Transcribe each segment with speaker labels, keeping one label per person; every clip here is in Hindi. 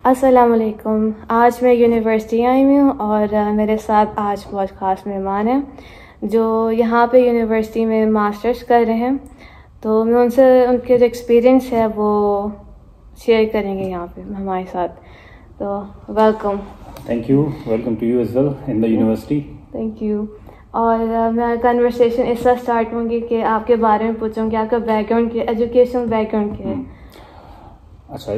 Speaker 1: अस्सलाम वालेकुम। आज मैं यूनिवर्सिटी आई हूँ और मेरे साथ आज बहुत ख़ास मेहमान हैं जो यहाँ पे यूनिवर्सिटी में मास्टर्स कर रहे हैं। तो मैं उनसे उनके जो एक्सपीरियंस है वो शेयर करेंगे यहाँ पे हमारे साथ। तो welcome.
Speaker 2: Thank you. Welcome to you as well in the university.
Speaker 1: Thank you. और मैं कन्वर्सेशन इससे स्टार्ट होंगी कि आपके बारे में पूछूँगी, आपका बैकग्राउंड क्या, एजुकेशनल बैकग्राउंड क्या है।
Speaker 2: अच्छा,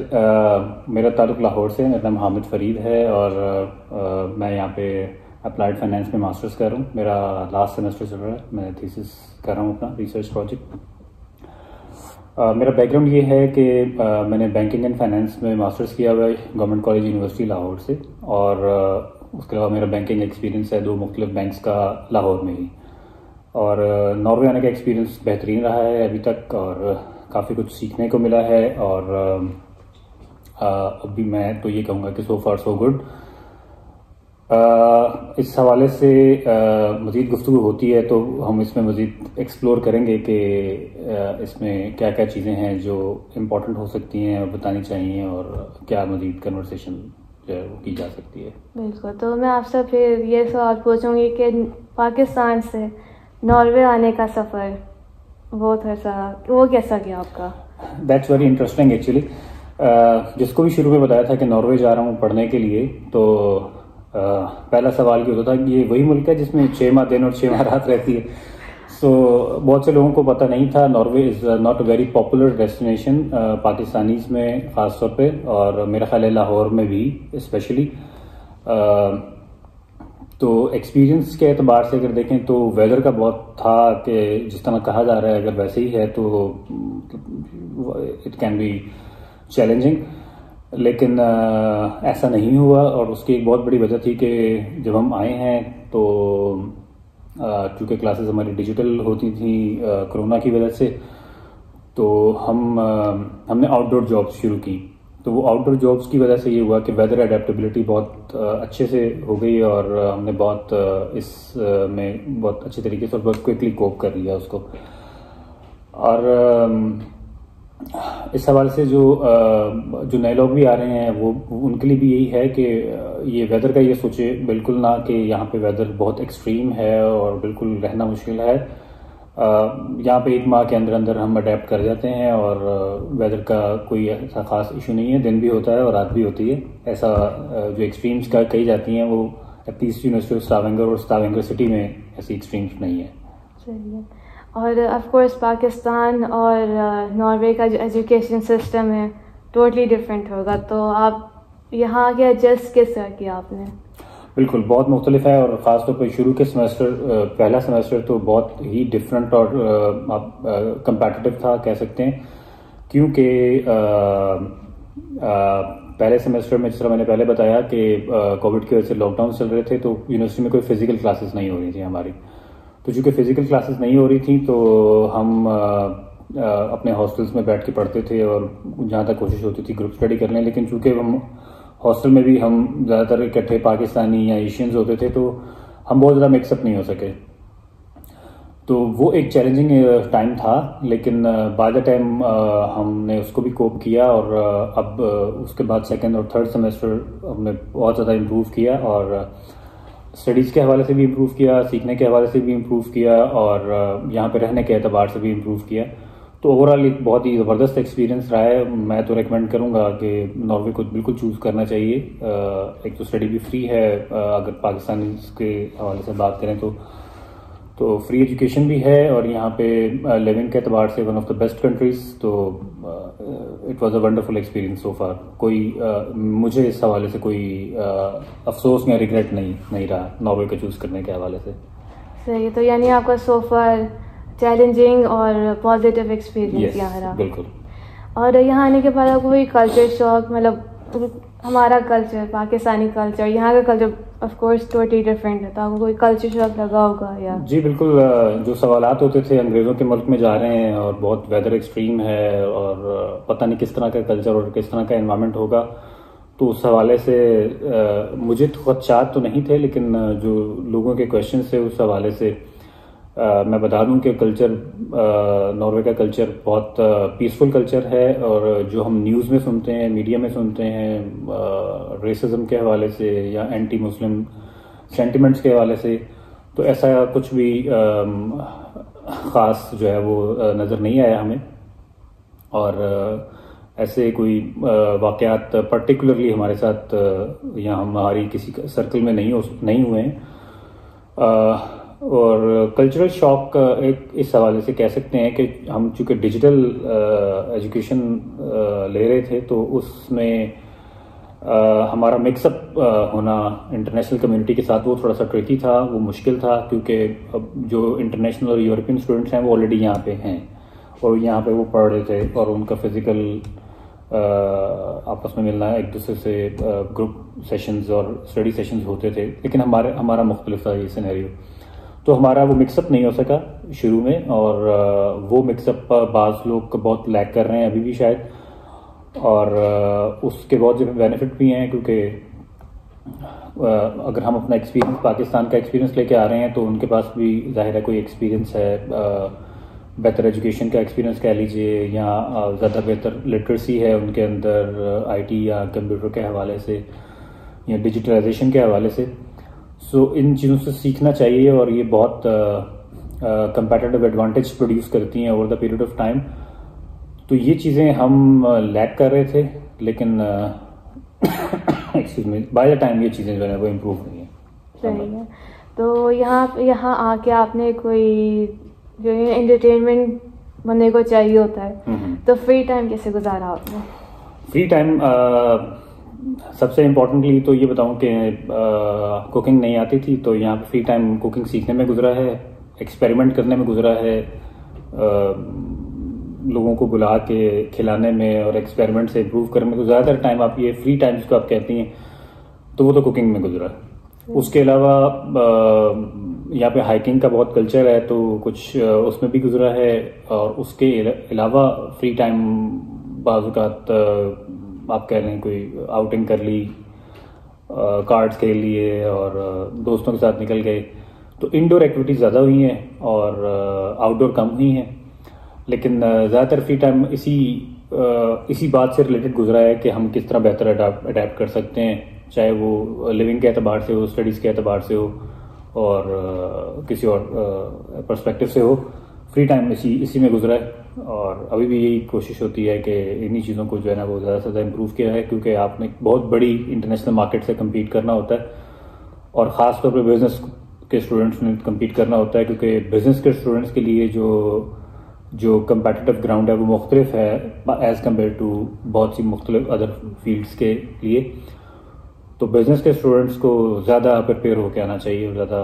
Speaker 2: मेरा ताल्लुक़ लाहौर से, मेरा नाम हामिद फ़रीद है और मैं यहाँ पे अप्लाइड फाइनेंस में मास्टर्स कर रहा हूँ। मेरा लास्ट सेमेस्टर चल रहा है, मैं थीसिस कर रहा हूँ अपना रिसर्च प्रोजेक्ट। मेरा बैकग्राउंड ये है कि मैंने बैंकिंग एंड फाइनेंस में मास्टर्स किया हुआ है गवर्नमेंट कॉलेज यूनिवर्सिटी लाहौर से, और उसके अलावा मेरा बैंकिंग एक्सपीरियंस है 2 मुख्तलिफ बैंक्स का लाहौर में ही। और नॉर्वे आने का एक्सपीरियंस बेहतरीन रहा है अभी तक और काफ़ी कुछ सीखने को मिला है। और अभी मैं तो ये कहूँगा कि सो फार सो गुड। इस हवाले से मज़ीद गुफ्तगू होती है तो हम इसमें मज़ीद एक्सप्लोर करेंगे कि इसमें क्या क्या चीज़ें हैं जो इम्पोर्टेंट हो सकती हैं और बतानी चाहिए, और क्या मज़ीद कन्वर्सेशन जो है वो की जा सकती है।
Speaker 1: बिल्कुल। तो मैं आपसे फिर ये सवाल पूछूंगी कि पाकिस्तान से नॉर्वे आने का सफ़र वो कैसा गया आपका?
Speaker 2: That's very interesting actually. जिसको भी शुरू में बताया था कि नॉर्वे जा रहा हूँ पढ़ने के लिए, तो पहला सवाल ये होता था कि ये वही मुल्क है जिसमें 6 माह दिन और 6 माह रात रहती है। सो बहुत से लोगों को पता नहीं था Norway is not a very popular destination Pakistanis में ख़ास तौर पे, और मेरा ख्याल है लाहौर में भी स्पेशली। तो एक्सपीरियंस के एतबार से अगर देखें तो वेदर का बहुत था कि जिस तरह कहा जा रहा है अगर वैसे ही है तो इट कैन बी चैलेंजिंग, लेकिन ऐसा नहीं हुआ। और उसकी एक बहुत बड़ी वजह थी कि जब हम आए हैं तो चूँकि क्लासेस हमारी डिजिटल होती थी कोरोना की वजह से, तो हमने आउटडोर जॉब्स शुरू की। तो वो आउटडोर जॉब्स की वजह से ये हुआ कि वेदर एडेप्टेबिलिटी बहुत अच्छे से हो गई और हमने बहुत में बहुत अच्छे तरीके से और बहुत क्विकली कोप कर लिया उसको। और इस हवाले से जो नए लोग भी आ रहे हैं वो उनके लिए भी यही है कि ये वेदर का ये सोचे बिल्कुल ना कि यहाँ पे वेदर बहुत एक्सट्रीम है और बिल्कुल रहना मुश्किल है। यहाँ पे 1 माह के अंदर अंदर हम अडेप्ट कर जाते हैं और वेदर का कोई ऐसा खास इशू नहीं है। दिन भी होता है और रात भी होती है। ऐसा जो एक्सट्रीम्स का कही जाती हैं वो एटलीस्ट यूनिवर्सिटी ऑफ स्टावेंगर और स्टावेंगर सिटी में ऐसी एक्सट्रीम्स नहीं है।
Speaker 1: चलिए। और ऑफ कोर्स पाकिस्तान और नॉर्वे का जो एजुकेशन सिस्टम है टोटली डिफरेंट होगा, तो आप यहाँ के एडजस्ट किस तरह किया आपने?
Speaker 2: बिल्कुल बहुत मुख्तलिफ है, और ख़ास तौर पर शुरू के सेमेस्टर पहला सेमेस्टर तो बहुत ही डिफरेंट और कंपेटिटिव था कह सकते हैं, क्योंकि पहले सेमेस्टर में जिस तरह मैंने पहले बताया कि कोविड की वजह से लॉकडाउन चल रहे थे, तो यूनिवर्सिटी में कोई फिजिकल क्लासेस नहीं हो रही थी हमारी। तो चूँकि फिजिकल क्लासेस नहीं हो रही थी तो हम अपने हॉस्टल्स में बैठ के पढ़ते थे और जहाँ तक कोशिश होती थी ग्रुप स्टडी कर लें। लेकिन चूँकि हम हॉस्टल में भी हम ज़्यादातर इकट्ठे पाकिस्तानी या एशियंस होते थे तो हम बहुत ज़्यादा मिक्सअप नहीं हो सके। तो वो एक चैलेंजिंग टाइम था, लेकिन बाय द टाइम हमने उसको भी कोप किया। और अब उसके बाद सेकंड और थर्ड सेमेस्टर हमने बहुत ज़्यादा इम्प्रूव किया, और स्टडीज़ के हवाले से भी इम्प्रूव किया, सीखने के हवाले से भी इम्प्रूव किया, और यहाँ पे रहने के एतबार से भी इम्प्रूव किया। तो ओवरऑल एक बहुत ही ज़बरदस्त एक्सपीरियंस रहा है। मैं तो रेकमेंड करूँगा कि नॉर्वे को बिल्कुल चूज़ करना चाहिए। एक तो स्टडी भी फ्री है, अगर पाकिस्तान के हवाले से बात करें तो फ्री एजुकेशन भी है, और यहाँ पे लिविंग के एतबार से one of the best countries. तो it was a wonderful experience so far. मुझे इस हवाले से कोई अफसोस या रिग्रेट नहीं रहा नॉर्वे को चूज़ करने के हवाले से।
Speaker 1: सही। तो यानी आपका सो फार चैलेंजिंग और पॉजिटिव एक्सपीरियंस यहाँ रहा।
Speaker 2: बिल्कुल।
Speaker 1: और यहाँ आने के बाद आपको कोई कल्चर शॉक, मतलब हमारा कल्चर पाकिस्तानी कल्चर, यहाँ का culture of course totally different है, तो आपको कोई कल्चर शॉक लगा होगा या? जी
Speaker 2: बिल्कुल। जो सवालात होते थे अंग्रेज़ों के मुल्क में जा रहे हैं और बहुत वेदर एक्सट्रीम है और पता नहीं किस तरह का कल्चर और किस तरह का एनवायरनमेंट होगा, तो उस हवाले से मुझे तो खदशात तो नहीं थे, लेकिन जो लोगों के क्वेश्चन थे उस हवाले से मैं बता दूं कि नॉर्वे का कल्चर बहुत पीसफुल कल्चर है। और जो हम न्यूज़ में सुनते हैं, मीडिया में सुनते हैं, रेसिज्म के हवाले से या एंटी मुस्लिम सेंटिमेंट्स के हवाले से तो ऐसा कुछ भी ख़ास जो है वो नज़र नहीं आया हमें। और ऐसे कोई वाक़यात पर्टिकुलरली हमारे साथ या हमारी किसी सर्कल में नहीं हुए हैं। और कल्चरल शॉक एक इस हवाले से कह सकते हैं कि हम चूँकि डिजिटल एजुकेशन ले रहे थे तो उसमें हमारा मिक्सअप होना इंटरनेशनल कम्युनिटी के साथ वो थोड़ा सा ट्रिकी था, वो मुश्किल था, क्योंकि अब जो इंटरनेशनल और यूरोपियन स्टूडेंट्स हैं वो ऑलरेडी यहाँ पे हैं और यहाँ पे वो पढ़ रहे थे और उनका फिजिकल आपस में मिलना, एक दूसरे से ग्रुप सेशंस और स्टडी सेशंस होते थे, लेकिन हमारा मुख्तलिफ था ये सिनेरियो। तो हमारा वो मिक्सअप नहीं हो सका शुरू में और वो मिक्सअप बाज़ लोग बहुत लैक कर रहे हैं अभी भी शायद। और उसके बहुत जो बेनिफिट भी हैं, क्योंकि अगर हम अपना एक्सपीरियंस, पाकिस्तान का एक्सपीरियंस लेके आ रहे हैं तो उनके पास भी जाहिर है कोई एक्सपीरियंस है, बेहतर एजुकेशन का एक्सपीरियंस कह लीजिए या ज़्यादा बेहतर लिटरेसी है उनके अंदर आईटी या कंप्यूटर के हवाले से या डिजिटलाइजेशन के हवाले से। सो इन चीज़ों से सीखना चाहिए और ये बहुत कंपैटिटिव एडवांटेज प्रोड्यूस करती हैं over the period of time. तो ये चीज़ें हम लैक कर रहे थे, लेकिन excuse me, by the time ये चीज़ें जो है वो इम्प्रूव हुई हैं।
Speaker 1: सही है। तो यहाँ आके आपने कोई जो एंटरटेनमेंट बनने को चाहिए होता है, तो फ्री टाइम कैसे गुजारा आपने?
Speaker 2: फ्री टाइम सबसे इम्पोर्टेंटली तो ये बताऊं कि कुकिंग नहीं आती थी, तो यहाँ पे फ्री टाइम कुकिंग सीखने में गुजरा है, एक्सपेरिमेंट करने में गुजरा है, लोगों को बुला के खिलाने में और एक्सपेरिमेंट से इम्प्रूव करने में। तो ज़्यादातर टाइम आप ये फ्री टाइम जिसको आप कहती हैं तो वो तो कुकिंग में गुजरा। उसके अलावा यहाँ पे हाइकिंग का बहुत कल्चर है तो कुछ उसमें भी गुजरा है। और उसके अलावा फ्री टाइम बाज़ात आप कह रहे हैं कोई आउटिंग कर ली, कार्ड्स खेल लिए और दोस्तों के साथ निकल गए। तो इंडोर एक्टिविटीज़ ज़्यादा हुई हैं और आउटडोर कम हुई हैं, लेकिन ज़्यादातर फ्री टाइम इसी बात से रिलेटेड गुजरा है कि हम किस तरह बेहतर अडेप्ट कर सकते हैं, चाहे वो लिविंग के एतबार से हो, स्टडीज़ के एतबार से हो और किसी और पर्सपेक्टिव से हो। फ्री टाइम इसी में गुजरा है और अभी भी यही कोशिश होती है कि इन्हीं चीज़ों को जो है ना वो ज़्यादा से ज़्यादा इम्प्रूव किया है, क्योंकि आपने बहुत बड़ी इंटरनेशनल मार्केट से कम्पीट करना होता है और ख़ास तौर पर बिजनेस के स्टूडेंट्स ने कम्पीट करना होता है, क्योंकि बिजनेस के स्टूडेंट्स के लिए जो कम्पेटिटिव ग्राउंड है वो मुख्तलिफ है एज़ कम्पेयर टू बहुत सी मुख्तलिफ अदर फील्ड्स के लिए। तो बिजनेस के स्टूडेंट्स को ज़्यादा प्रिपेयर होकर आना चाहिए और ज़्यादा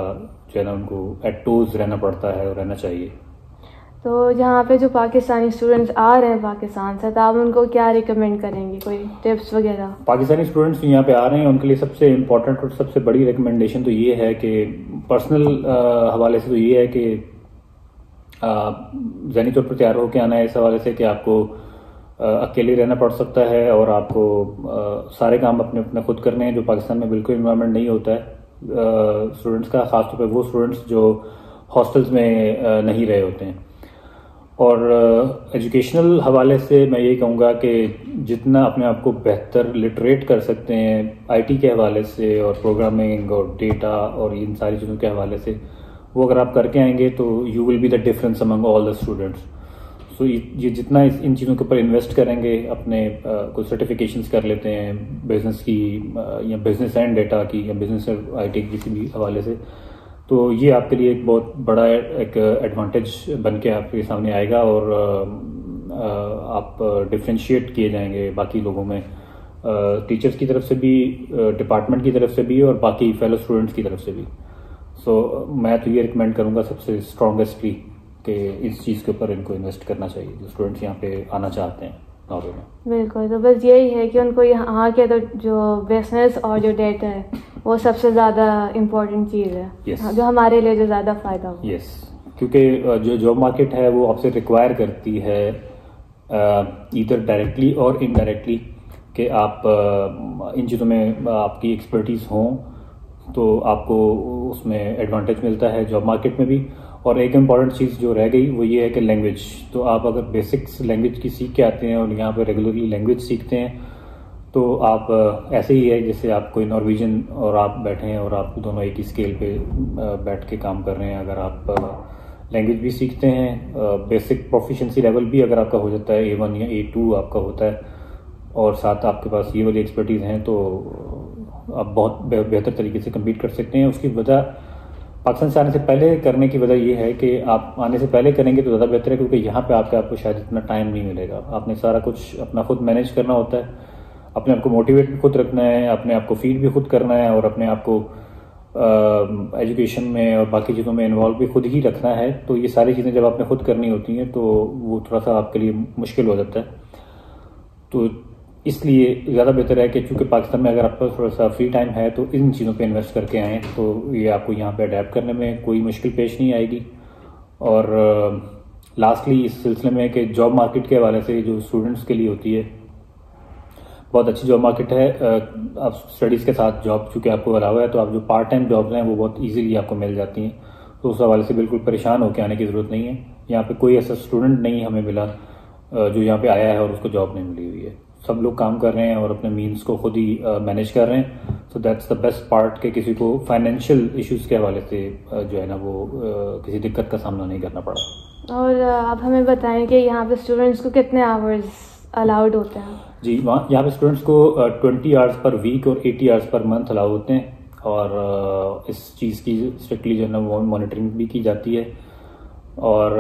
Speaker 2: जो है ना उनको एट टोज रहना पड़ता है और रहना चाहिए।
Speaker 1: तो जहाँ पे जो पाकिस्तानी स्टूडेंट्स आ रहे हैं पाकिस्तान से, तो आप उनको क्या रिकमेंड करेंगे, कोई टिप्स वगैरह?
Speaker 2: पाकिस्तानी स्टूडेंट्स यहाँ पे आ रहे हैं उनके लिए सबसे इम्पोर्टेंट और सबसे बड़ी रिकमेंडेशन तो ये है कि पर्सनल हवाले से तो ये है कि ज़हनी तौर पर तैयार होकर आना है इस हवाले से कि आपको अकेले रहना पड़ सकता है और आपको सारे काम अपने अपने खुद करने हैं, जो पाकिस्तान में बिल्कुल इन्वायरमेंट नहीं होता है स्टूडेंट्स का, खासतौर पर वो स्टूडेंट्स जो हॉस्टल्स में नहीं रहे होते हैं। और एजुकेशनल हवाले से मैं ये कहूँगा कि जितना अपने आप को बेहतर लिटरेट कर सकते हैं आईटी के हवाले से और प्रोग्रामिंग और डेटा और इन सारी चीज़ों के हवाले से, वो अगर आप करके आएंगे तो you will be the difference among all the students. So ये जितना इन चीज़ों के ऊपर इन्वेस्ट करेंगे, अपने कुछ सर्टिफिकेशंस कर लेते हैं बिजनेस की या बिजनेस एंड डेटा की या बिजनेस आईटी की किसी भी हवाले से, तो ये आपके लिए एक बहुत बड़ा एक एडवांटेज बन के आपके सामने आएगा और आप डिफ्रेंशिएट किए जाएंगे बाकी लोगों में, टीचर्स की तरफ से भी, डिपार्टमेंट की तरफ से भी और बाकी फेलो स्टूडेंट्स की तरफ से भी। सो मैं तो ये रिकमेंड करूँगा सबसे स्ट्रॉन्गेस्टली कि इस चीज़ के ऊपर इनको इन्वेस्ट करना चाहिए जो स्टूडेंट्स यहाँ पे आना चाहते हैं नॉर्वे में।
Speaker 1: बिल्कुल, तो बस यही है कि उनको यहाँ के तो जो बिजनेस और जो डेटा है वो सबसे ज़्यादा इम्पोर्टेंट चीज़ है।
Speaker 2: yes.
Speaker 1: जो हमारे लिए जो ज़्यादा फ़ायदा हो।
Speaker 2: यस, क्योंकि जो जॉब मार्केट है वो आपसे रिक्वायर करती है ईदर डायरेक्टली और इनडायरेक्टली कि आप इन चीज़ों में आपकी एक्सपर्टीज़ हों तो आपको उसमें एडवांटेज मिलता है जॉब मार्केट में भी। और एक इम्पॉर्टेंट चीज़ जो रह गई वो ये है कि लैंग्वेज, तो आप अगर बेसिक्स लैंग्वेज की सीख के आते हैं और यहाँ पे रेगुलरली लैंग्वेज सीखते हैं तो आप ऐसे ही है जैसे आप कोई नॉर्वेजियन और आप बैठे हैं और आप दोनों एक ही स्केल पे बैठ के काम कर रहे हैं। अगर आप लैंग्वेज भी सीखते हैं, बेसिक प्रोफिशिएंसी लेवल भी अगर आपका हो जाता है A1 या A2 आपका होता है, और साथ आपके पास ये वाली एक्सपर्टीज़ हैं, तो आप बहुत बेहतर तरीके से कम्पीट कर सकते हैं। उसकी वजह पाकिस्तान से आने से पहले करने की वजह ये है कि आप आने से पहले करेंगे तो ज़्यादा बेहतर है, क्योंकि यहाँ पे आपको शायद इतना टाइम नहीं मिलेगा। आपने सारा कुछ अपना खुद मैनेज करना होता है, अपने आप को मोटिवेट भी खुद रखना है, अपने आप को फीड भी खुद करना है, और अपने आप को एजुकेशन में और बाकी चीज़ों में इन्वॉल्व भी खुद ही रखना है। तो ये सारी चीज़ें जब आपने खुद करनी होती हैं तो वो थोड़ा सा आपके लिए मुश्किल हो जाता है। तो इसलिए ज़्यादा बेहतर है कि चूँकि पाकिस्तान में अगर आपका थोड़ा सा फ्री टाइम है तो इन चीज़ों पे इन्वेस्ट करके आएँ, तो ये आपको यहाँ पे अडेप्ट करने में कोई मुश्किल पेश नहीं आएगी। और लास्टली इस सिलसिले में कि जॉब मार्केट के हवाले से जो स्टूडेंट्स के लिए होती है, बहुत अच्छी जॉब मार्केट है। आप स्टडीज़ के साथ जॉब चूँकि आपको अलावा है, तो आप जो पार्ट टाइम जॉब्स हैं वो बहुत इजीली आपको मिल जाती हैं। तो उस हवाले से बिल्कुल परेशान होकर आने की ज़रूरत नहीं है। यहाँ पे कोई ऐसा स्टूडेंट नहीं हमें मिला जो यहाँ पे आया है और उसको जॉब नहीं मिली हुई है। सब लोग काम कर रहे हैं और अपने मीन्स को खुद ही मैनेज कर रहे हैं। So that's the best part कि किसी को फाइनेंशियल इश्यूज़ के हवाले से जो है ना वो किसी दिक्कत का सामना नहीं करना पड़ा।
Speaker 1: और आप हमें बताएं कि यहाँ पे स्टूडेंट्स को कितने आवर्स अलाउड होते हैं? जी,
Speaker 2: यहाँ पे स्टूडेंट्स को 20 आवर्स पर वीक और 80 आवर्स पर मंथ अलाउ होते हैं। और इस चीज़ की स्ट्रिक्टली जो है ना वो मॉनिटरिंग भी की जाती है। और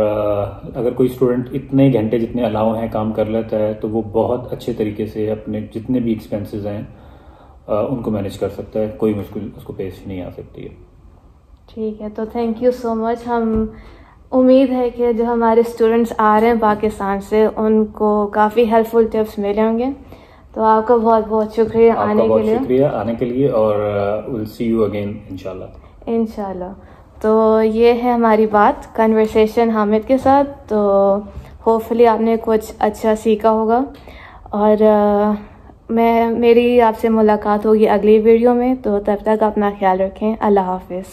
Speaker 2: अगर कोई स्टूडेंट इतने घंटे जितने अलाउ हैं काम कर लेता है, तो वो बहुत अच्छे तरीके से अपने जितने भी एक्सपेंसेस हैं उनको मैनेज कर सकता है। कोई मुश्किल उसको पेश नहीं आ सकती है।
Speaker 1: ठीक है, तो थैंक यू सो मच। हम उम्मीद है कि जो हमारे स्टूडेंट्स आ रहे हैं पाकिस्तान से उनको काफ़ी हेल्पफुल टिप्स मिले होंगे। तो आपका बहुत बहुत शुक्रिया आने
Speaker 2: के लिए और विल सी यू अगेन इंशाल्लाह।
Speaker 1: तो ये है हमारी बात कन्वर्सेशन हामिद के साथ। तो होपफुली आपने कुछ अच्छा सीखा होगा, और मेरी आपसे मुलाकात होगी अगली वीडियो में। तो तब तक अपना ख्याल रखें। अल्लाह हाफिज़।